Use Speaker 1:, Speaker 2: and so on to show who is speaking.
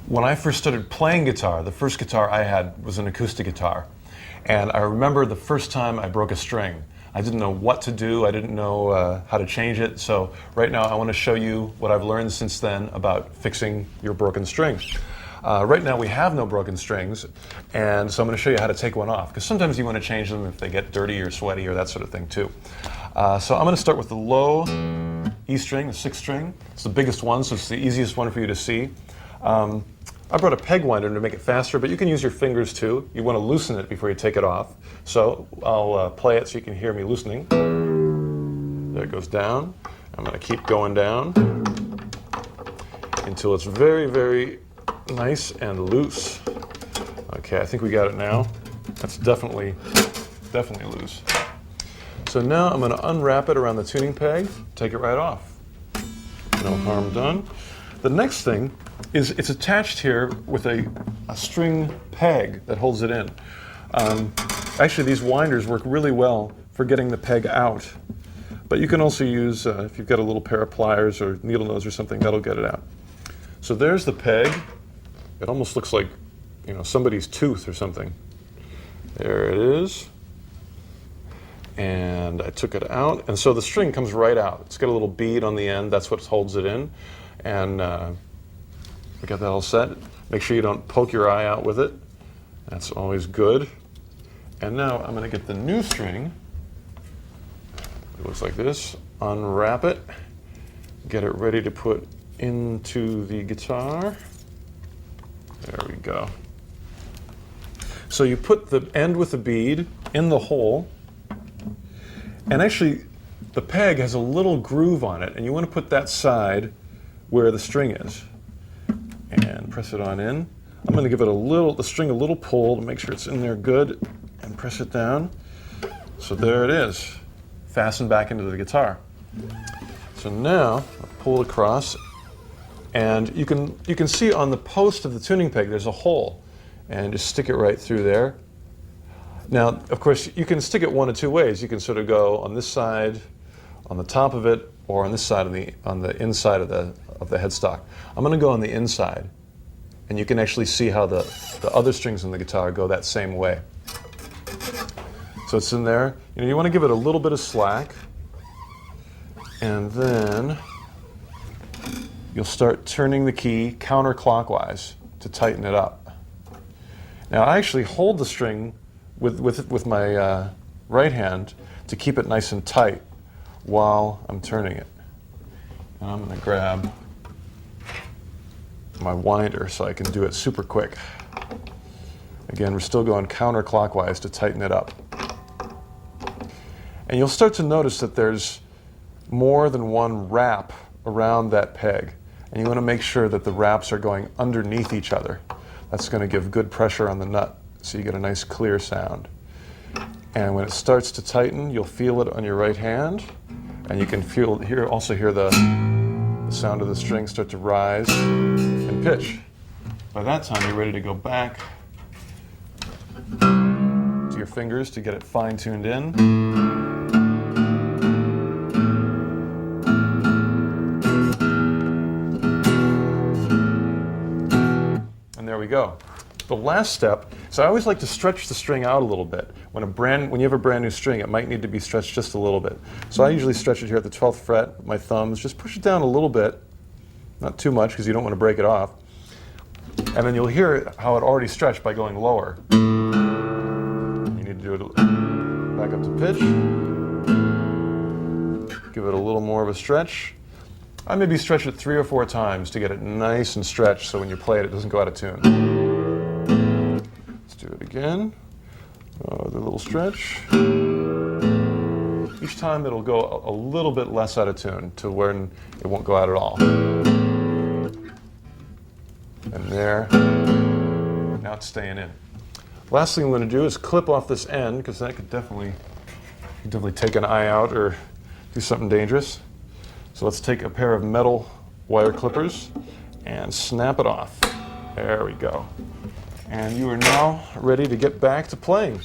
Speaker 1: When I first started playing guitar, the first guitar I had was an acoustic guitar. And I remember the first time I broke a string. I didn't know what to do, I didn't know how to change it. So right now I want to show you what I've learned since then about fixing your broken string. Right now we have no broken strings, and so I'm going to show you how to take one off, because sometimes you want to change them if they get dirty or sweaty or that sort of thing too. So I'm going to start with the low E string, the 6th string. It's the biggest one, so it's the easiest one for you to see. I brought a peg winder to make it faster, but you can use your fingers too. You want to loosen it before you take it off. So I'll play it so you can hear me loosening. There it goes down. I'm going to keep going down until it's very, very nice and loose. Okay, I think we got it now. That's definitely loose. So now I'm going to unwrap it around the tuning peg, take it right off. No harm done. The next thing is it's attached here with a string peg that holds it in. Actually, these winders work really well for getting the peg out. But you can also use, if you've got a little pair of pliers or needle nose or something, that'll get it out. So there's the peg. It almost looks like, somebody's tooth or something. There it is. And I took it out, and so the string comes right out. It's got a little bead on the end. That's what holds it in. And we got that all set. Make sure you don't poke your eye out with it. That's always good. And now I'm going to get the new string. It looks like this. Unwrap it. Get it ready to put into the guitar. There we go. So you put the end with the bead in the hole. And actually, the peg has a little groove on it, and you want to put that side where the string is. And press it on in. I'm going to give it the string a little pull to make sure it's in there good, and press it down. So there it is, fastened back into the guitar. So now I'll pull it across, and you can see on the post of the tuning peg there's a hole, and just stick it right through there. Now, of course, you can stick it one of two ways. You can sort of go on this side, on the top of it, or on this side on the inside of the headstock. I'm going to go on the inside, and you can actually see how the other strings in the guitar go that same way. So it's in there. You want to give it a little bit of slack, and then you'll start turning the key counterclockwise to tighten it up. Now, I actually hold the string with my right hand to keep it nice and tight while I'm turning it. And I'm going to grab my winder so I can do it super quick. Again, we're still going counterclockwise to tighten it up. And you'll start to notice that there's more than one wrap around that peg. And you want to make sure that the wraps are going underneath each other. That's going to give good pressure on the nut, so you get a nice clear sound. And when it starts to tighten, you'll feel it on your right hand, and you can also hear the sound of the string start to rise and pitch. By that time, you're ready to go back to your fingers to get it fine-tuned in. And there we go. The last step, so I always like to stretch the string out a little bit. When you have a brand new string, it might need to be stretched just a little bit. So I usually stretch it here at the 12th fret with my thumbs. Just push it down a little bit, not too much because you don't want to break it off. And then you'll hear how it already stretched by going lower. You need to do it back up to pitch. Give it a little more of a stretch. I maybe stretch it 3 or 4 times to get it nice and stretched so when you play it, it doesn't go out of tune. Do it again. The little stretch. Each time it'll go a little bit less out of tune to where it won't go out at all. And there. Now it's staying in. Last thing I'm going to do is clip off this end, because that could definitely take an eye out or do something dangerous. So let's take a pair of metal wire clippers and snap it off. There we go. And you are now ready to get back to playing.